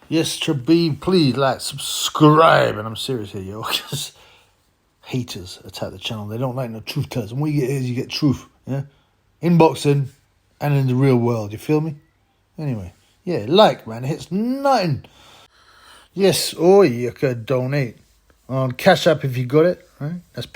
Yes, Chabib, please like, subscribe. And I'm serious here, yo, because haters attack the channel. They don't like no truth tellers. And what you get is you get truth, yeah? In boxing and in the real world, you feel me? Anyway, yeah, like, man, it hits nothing. Yes, or you could donate on Cash App if you got it, right? That's #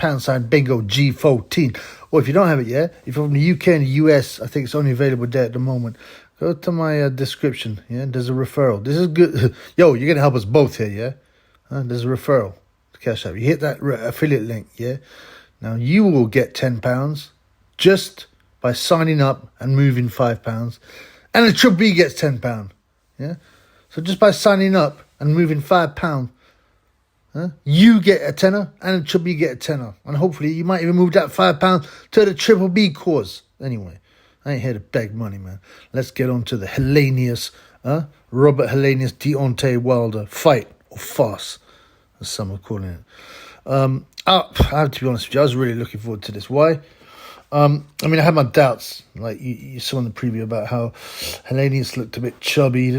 bingo G14. Or if you don't have it yet, if you're from the UK and the US, I think it's only available there at the moment. Go to my description, yeah? There's a referral. This is good. Yo, you're going to help us both here, yeah? There's a referral to Cash App. You hit that affiliate link, yeah? Now, you will get £10 just by signing up and moving £5. And the Triple B gets £10, yeah? So just by signing up and moving £5, you get a tenner and the Triple B get a tenner. And hopefully you might even move that £5 to the Triple B cause. Anyway, I ain't here to beg money, man. Let's get on to the Helenius, Robert Helenius, Deontay Wilder fight, or farce, as some are calling it. I have to be honest with you, I was really looking forward to this. Why? I mean, I had my doubts. Like you saw in the preview about how Helenius looked a bit chubby.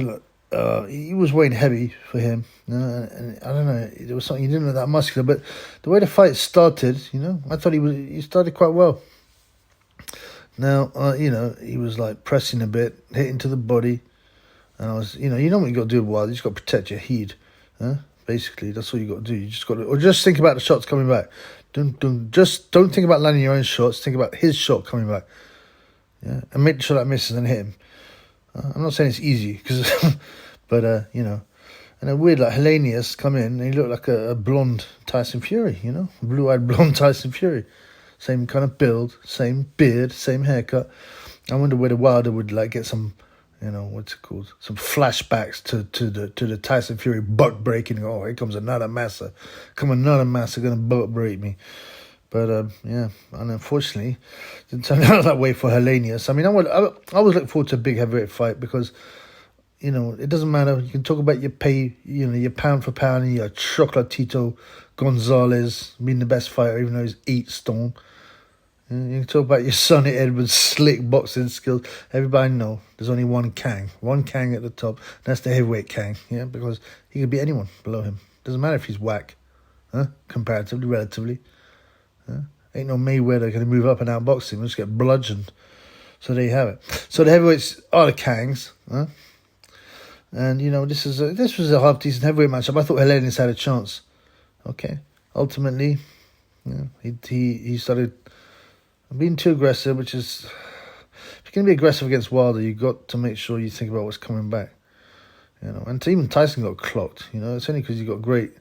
He was weighing heavy for him. And I don't know, there was something, he didn't look that muscular. But the way the fight started, I thought he started quite well. Now, he was like pressing a bit, hitting to the body. And I was, you know what you got to do with Wilder. You just got to protect your head. Basically, that's all you got to do. You just got to, or just think about the shots coming back. Don't think about landing your own shots. Think about his shot coming back. Yeah, and make sure that misses and hit him. I'm not saying it's easy, because, but and a weird like Helenius come in and he looked like a blonde Tyson Fury, blue-eyed blonde Tyson Fury, same kind of build, same beard, same haircut. I wonder whether Wilder would like get some, what's it called, some flashbacks to the Tyson Fury butt breaking. Oh, here comes another massa, gonna butt break me. But, and unfortunately, it didn't turn out that way for Helenius. I mean, I was looking forward to a big heavyweight fight because, it doesn't matter. You can talk about your pay, your pound for pound, and your Chocolatito Gonzalez being the best fighter, even though he's 8 stone. You can talk about your Sonny Edwards' slick boxing skills. Everybody know there's only one Kang at the top. That's the heavyweight Kang, yeah, because he could beat anyone below him. Doesn't matter if he's whack, comparatively, relatively. Ain't no Mayweather going to move up and outbox him. Just get bludgeoned. So there you have it. So the heavyweights are the Kangs. And, this was a half-decent heavyweight matchup. I thought Helenius had a chance. Okay. Ultimately, he started being too aggressive, which is... If you're going to be aggressive against Wilder, you've got to make sure you think about what's coming back. And even Tyson got clocked. It's only because you've got great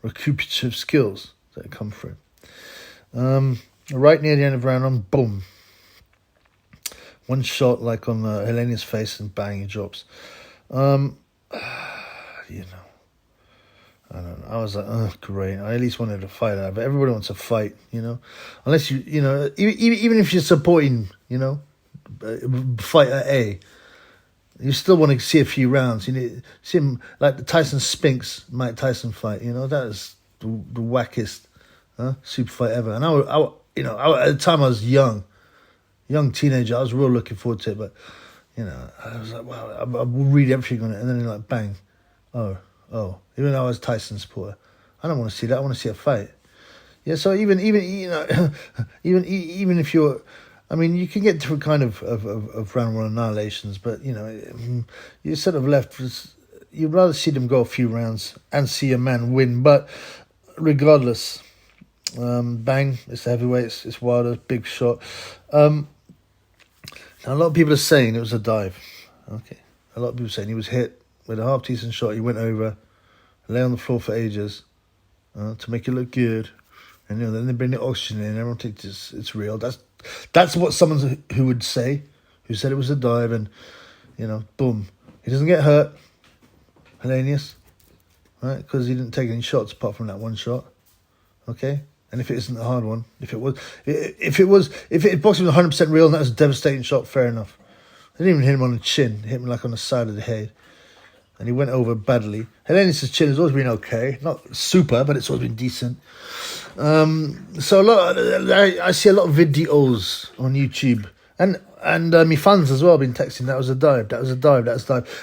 recuperative skills that come through. Right near the end of round 1, boom. One shot like on Helenius' face and bang, he drops. I don't know. I was like, oh, great. I at least wanted to fight out, but everybody wants to fight, Unless even if you're supporting, fighter A, you still want to see a few rounds. See him like the Tyson Spinks Mike Tyson fight. That is the wackest super fight ever. And I at the time I was young teenager. I was real looking forward to it, but I was like, wow, I will read everything on it, and then like bang, oh. Even though I was a Tyson supporter, I don't want to see that. I want to see a fight. Yeah. So even even if you're, I mean, you can get different kind of round 1 annihilations, but you're sort of left. You'd rather see them go a few rounds and see a man win, but regardless. Bang, it's the heavyweights, it's Wilder, big shot. Now a lot of people are saying it was a dive. Okay. A lot of people are saying he was hit with a half-decent shot, he went over, lay on the floor for ages, to make it look good. And then they bring the oxygen in, everyone thinks it's real. That's what someone who would say, who said it was a dive, and boom. He doesn't get hurt, Helenius, right? Because he didn't take any shots apart from that one shot. Okay? And if it isn't a hard one, if boxing was 100% real and that was a devastating shot, fair enough. They didn't even hit him on the chin, hit him like on the side of the head. And he went over badly. Helenius' chin has always been okay. Not super, but it's always been decent. So I see a lot of videos on YouTube. And my fans as well have been texting, that was a dive.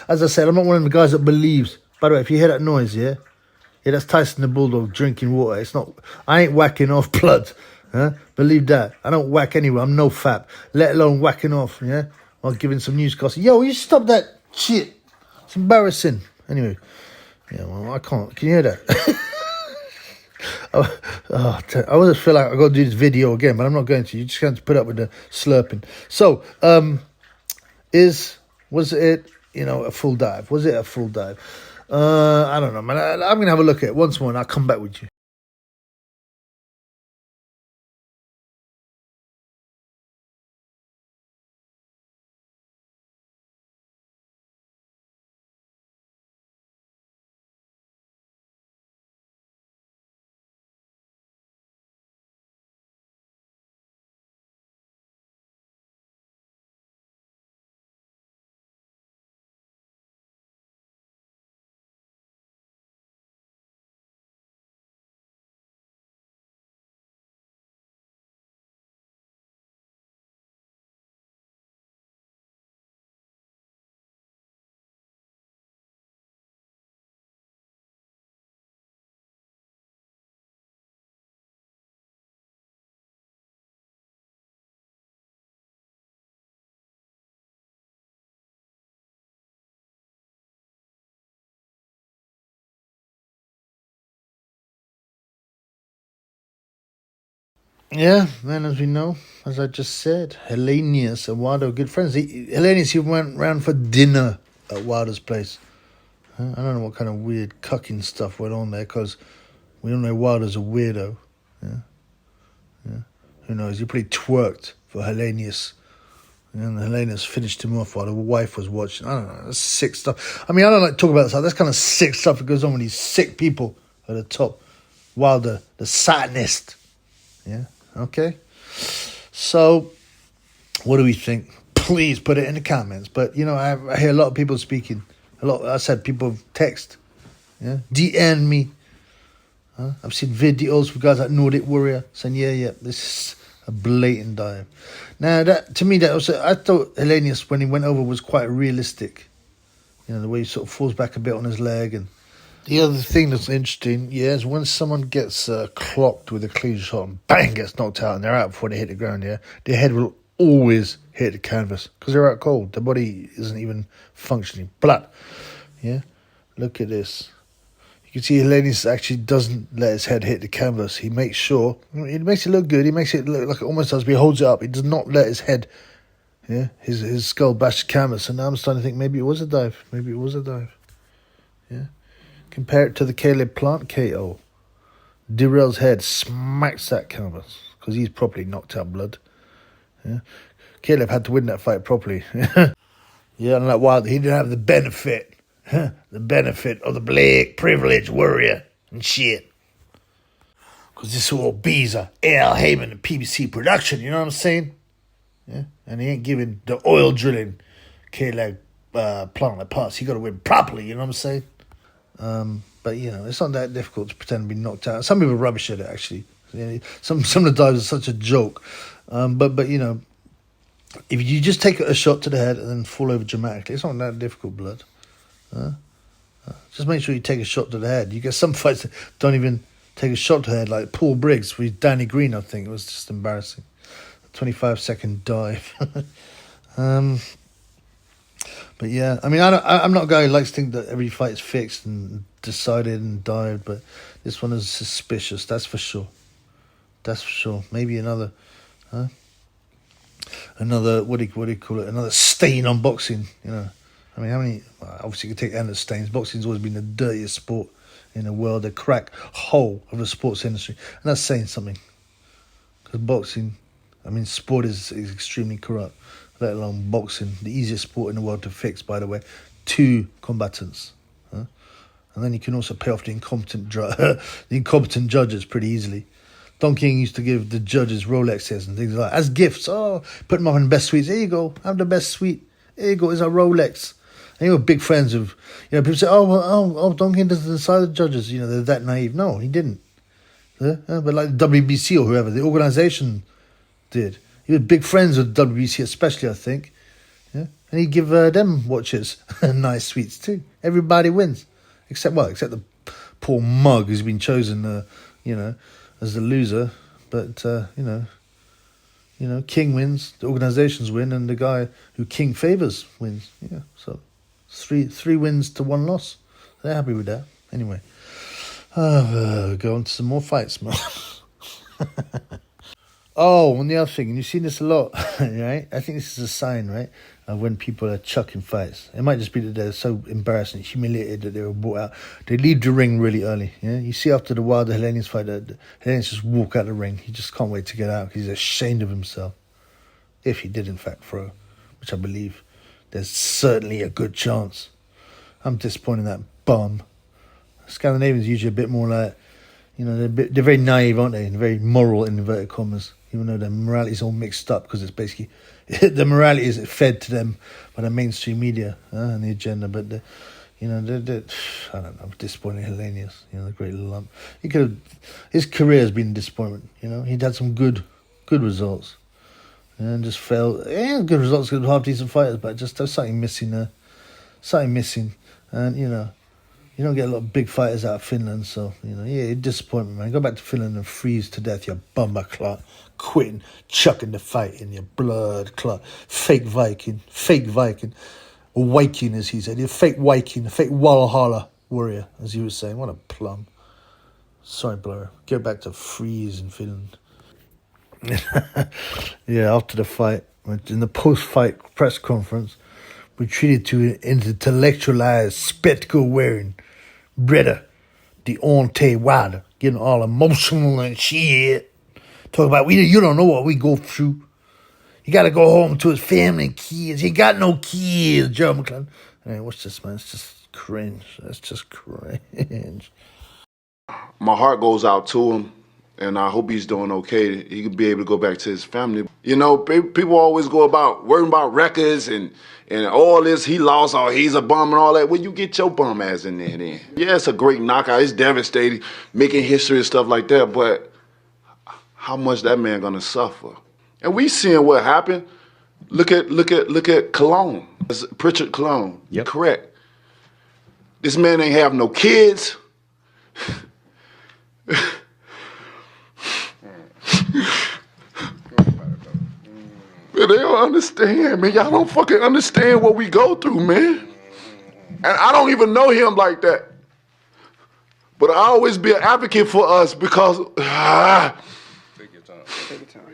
As I said, I'm not one of the guys that believes By the way, if you hear that noise, yeah, that's Tyson the Bulldog drinking water. It's not. I ain't whacking off blood. Huh? Believe that. I don't whack anywhere. I'm no fap. Let alone whacking off. Yeah, while giving some newscasts. Yo, you stop that shit. It's embarrassing. Anyway, yeah, well, I can't. Can you hear that? I always feel like I got to do this video again, but I'm not going to. You just going to put up with the slurping. So, was it a full dive? Was it a full dive? I don't know, man. I'm gonna have a look at it once more, and I'll come back with you. Yeah, then as we know, as I just said, Helenius and Wilder are good friends. Helenius even went round for dinner at Wilder's place. I don't know what kind of weird cucking stuff went on there, because we all know Wilder's a weirdo. Yeah. Who knows? He probably twerked for Helenius. And Helenius finished him off while the wife was watching. I don't know. That's sick stuff. I mean, I don't like to talk about this. That's kind of sick stuff that goes on with these sick people at the top. Wilder, the Satanist. Yeah. Okay. So, what do we think? Please put it in the comments. But, I hear a lot of people speaking. I said people text. Yeah. DM me. I've seen videos with guys like Nordic Warrior saying, yeah, this is a blatant dive. Now, to me, I thought Helenius, when he went over, was quite realistic. The way he sort of falls back a bit on his leg. And the other thing that's interesting, is when someone gets clocked with a clean shot and bang, gets knocked out and they're out before they hit the ground, their head will always hit the canvas because they're out cold. Their body isn't even functioning. But, look at this. You can see Helenius actually doesn't let his head hit the canvas. He makes sure, it makes it look good. He makes it look like it almost does, but he holds it up. He does not let his head, his skull bash the canvas. And now I'm starting to think maybe it was a dive. Yeah. Compare it to the Caleb Plant KO. Dirrell's head smacks that canvas because he's properly knocked out blood. Yeah. Caleb had to win that fight properly. Unlike Wilder, he didn't have the benefit. The benefit of the black privileged warrior and shit. Because this all bees are Al Heyman and PBC production, you know what I'm saying? Yeah. And he ain't giving the oil drilling Caleb Plant parts. He got to win properly, you know what I'm saying? But it's not that difficult to pretend to be knocked out. Some people rubbish at it, actually. Some of the dives are such a joke. But if you just take a shot to the head and then fall over dramatically, it's not that difficult, blood. Just make sure you take a shot to the head. You get some fights that don't even take a shot to the head, like Paul Briggs with Danny Green, I think. It was just embarrassing. A 25-second dive. But yeah, I mean, I'm not a guy who likes to think that every fight is fixed and decided and dived, but this one is suspicious, that's for sure. Maybe another, what do you call it? Another stain on boxing, I mean, how many, obviously you can take endless stains. Boxing's always been the dirtiest sport in the world, the crack hole of the sports industry. And that's saying something. Because boxing, sport is extremely corrupt. Let alone boxing, the easiest sport in the world to fix, by the way. 2 combatants. And then you can also pay off the incompetent judges pretty easily. Don King used to give the judges Rolexes and things like that as gifts. Oh, put them up in the best suites. Here you go, have the best suite. Here you go, it's a Rolex. And you were big friends of, people say, Don King doesn't decide the judges. They're that naive. No, he didn't. But like the WBC or whoever, the organisation did. He was big friends with WBC, especially, I think. Yeah, and he'd give them watches, nice suites too. Everybody wins. except the poor mug who's been chosen, as the loser. But King wins, the organisations win, and the guy who King favours wins. Yeah, so three wins to 1 loss. They're happy with that. Anyway, go on to some more fights, man. Oh, and the other thing, and you've seen this a lot, right? I think this is a sign, right, of when people are chucking fights. It might just be that they're so embarrassed and humiliated that they were brought out. They leave the ring really early. Yeah, you see after the Wilder Helenius fight, Helenius just walk out the ring. He just can't wait to get out because he's ashamed of himself. If he did in fact throw, which I believe, there's certainly a good chance. I'm disappointed in that bum. Scandinavians usually a bit more like, they're very naive, aren't they? And very moral in inverted commas. Even though their morality is all mixed up because it's basically the morality is fed to them by the mainstream media and the agenda. But I don't know, disappointing Helenius. The great lump. His career has been a disappointment. He'd had some good results, and just failed. Yeah, good results, good half decent fighters, but just there's something missing there. Something missing, and you don't get a lot of big fighters out of Finland, so, disappointment, man. Go back to Finland and freeze to death, you bummer clot. Quitting, chucking the fight in your blood clot. Fake Viking. Or Viking, as he said. You're fake Viking, a fake Valhalla warrior, as he was saying. What a plum. Sorry, Blur. Get back to freeze in Finland. Yeah, after the fight, in the post-fight press conference, we treated to intellectualized, spectacle-wearing brother, Deontay Wilder, getting all emotional and shit. Talk about, you don't know what we go through. You got to go home to his family and kids. He got no kids, Joe McClellan. Hey, what's this, man? It's just cringe. That's just cringe. My heart goes out to him, and I hope he's doing okay. He could be able to go back to his family. People always go about worrying about records and all this, he lost, or he's a bum and all that. Well, you get your bum ass in there then. Yeah, it's a great knockout. It's devastating, making history and stuff like that, but how much that man gonna suffer? And we seeing what happened. Look at Cologne. It's Pritchard Cologne. Yep. Correct. This man ain't have no kids. They don't understand, man. Y'all don't fucking understand what we go through, man. And I don't even know him like that. But I always be an advocate for us because Take your time.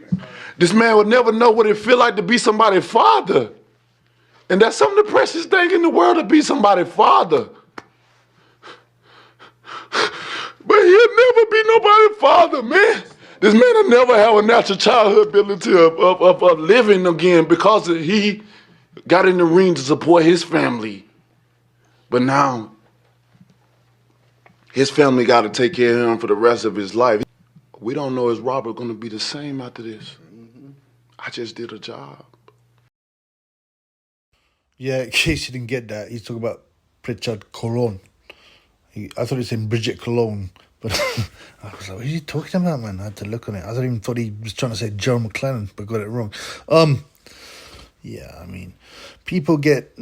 this man would never know what it feel like to be somebody's father. And that's some of the precious thing in the world, to be somebody's father. But he'll never be nobody's father, man. This man will never have a natural childhood ability of living again because he got in the ring to support his family. But now, his family got to take care of him for the rest of his life. We don't know, is Robert going to be the same after this? I just did a job. Yeah, in case you didn't get that, he's talking about Pritchard Cologne. I thought he was saying Bridget Cologne, but I was like, what are you talking about, man? I had to look on it. I even thought he was trying to say Joe McClellan, but got it wrong. Yeah, I mean, people get...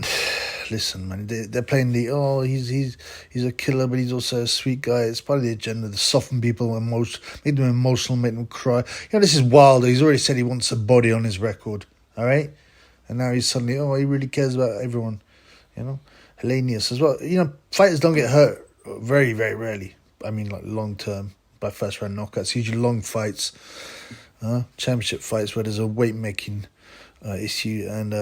Listen, man, they're playing he's a killer, but he's also a sweet guy. It's part of the agenda to soften people, make them emotional, make them cry. This is Wilder. He's already said he wants a body on his record, all right? And now he's suddenly, he really cares about everyone, Helenius as well. Fighters don't get hurt very, very rarely. I mean, like long term, by first round knockouts. Usually long fights, championship fights where there's a weight making issue, and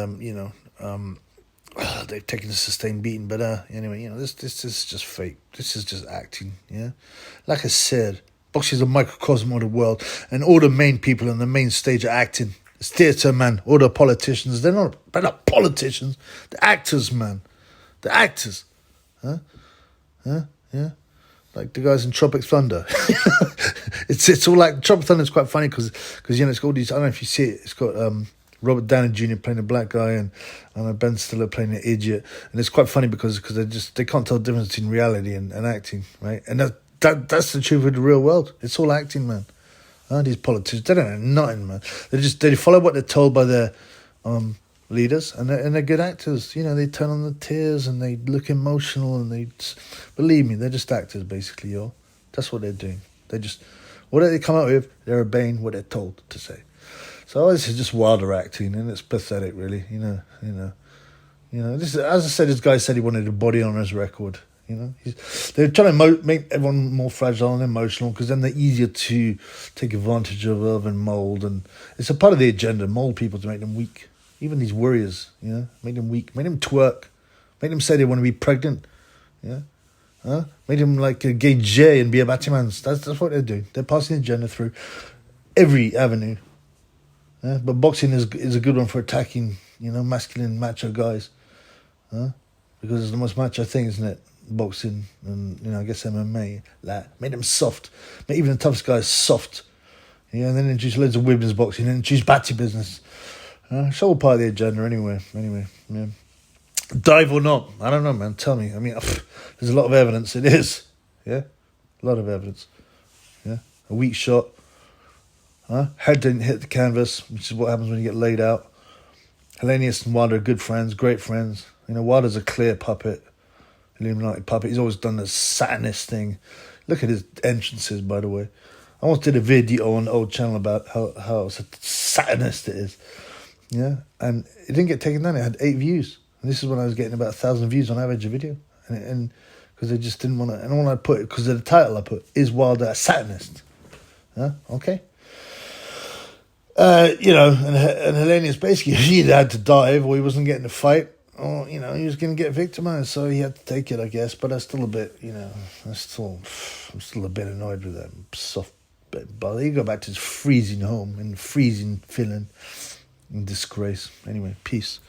they've taken a sustained beating. But anyway, this is just fake. This is just acting. Yeah, like I said, boxing is a microcosm of the world, and all the main people on the main stage are acting. It's theatre, man. All the politicians, they're not politicians. The actors, man. The actors. Yeah. Like the guys in Tropic Thunder. it's all like, Tropic Thunder is quite funny because it's got all these, I don't know if you see it, it's got Robert Downey Jr. playing a black guy and Ben Stiller playing an idiot. And it's quite funny because they can't tell the difference between reality and acting, right? And that's the truth of the real world. It's all acting, man. These politicians, they don't know nothing, man. They follow what they're told by their leaders, and they're good actors. You know, they turn on the tears and they look emotional, and believe me, they're just actors basically, yo. That's what they're doing. They just, whatever they come out with, they're obeying what they're told to say. So this is just wilder acting, and it's pathetic, really. You know. This, as I said, this guy said he wanted a body on his record. You know, they're trying to make everyone more fragile and emotional, because then they're easier to take advantage of and mold, and it's a part of the agenda. Mold people to make them weak. Even these warriors, you know, make them weak, make them twerk, make them say they want to be pregnant. Yeah, make them like a gay J and be a Batman. That's what they're doing. They're passing the agenda through every avenue. Yeah? But boxing is a good one for attacking, you know, masculine macho guys. Because it's the most macho thing, isn't it? Boxing and, you know, I guess MMA, like, make them soft, make even the toughest guys soft. Yeah, and then introduce loads of women's boxing and introduce batty business. It's all part of the agenda anyway, yeah. Dive or not, I don't know, man, tell me. I mean, there's a lot of evidence it is, yeah? A lot of evidence, yeah? A weak shot, head didn't hit the canvas, which is what happens when you get laid out. Helenius and Wilder are good friends, great friends. You know, Wilder's a clear puppet. Illuminati puppet. He's always done the Satanist thing. Look at his entrances, by the way. I once did a video on the old channel about how Satanist it is. Yeah, and it didn't get taken down. It had 8 views. And this is when I was getting about 1,000 views on average a video. And because they just didn't want to. And all I put, because of the title I put, is Wilder a Satanist. Okay. You know, and Helenius basically, he either had to dive or he wasn't getting the fight. Or, you know, he was going to get victimized, so he had to take it, I guess. But I'm still a bit, you know, I'm still a bit annoyed with that soft bit. But he go back to his freezing home and freezing feeling and disgrace. Anyway, peace.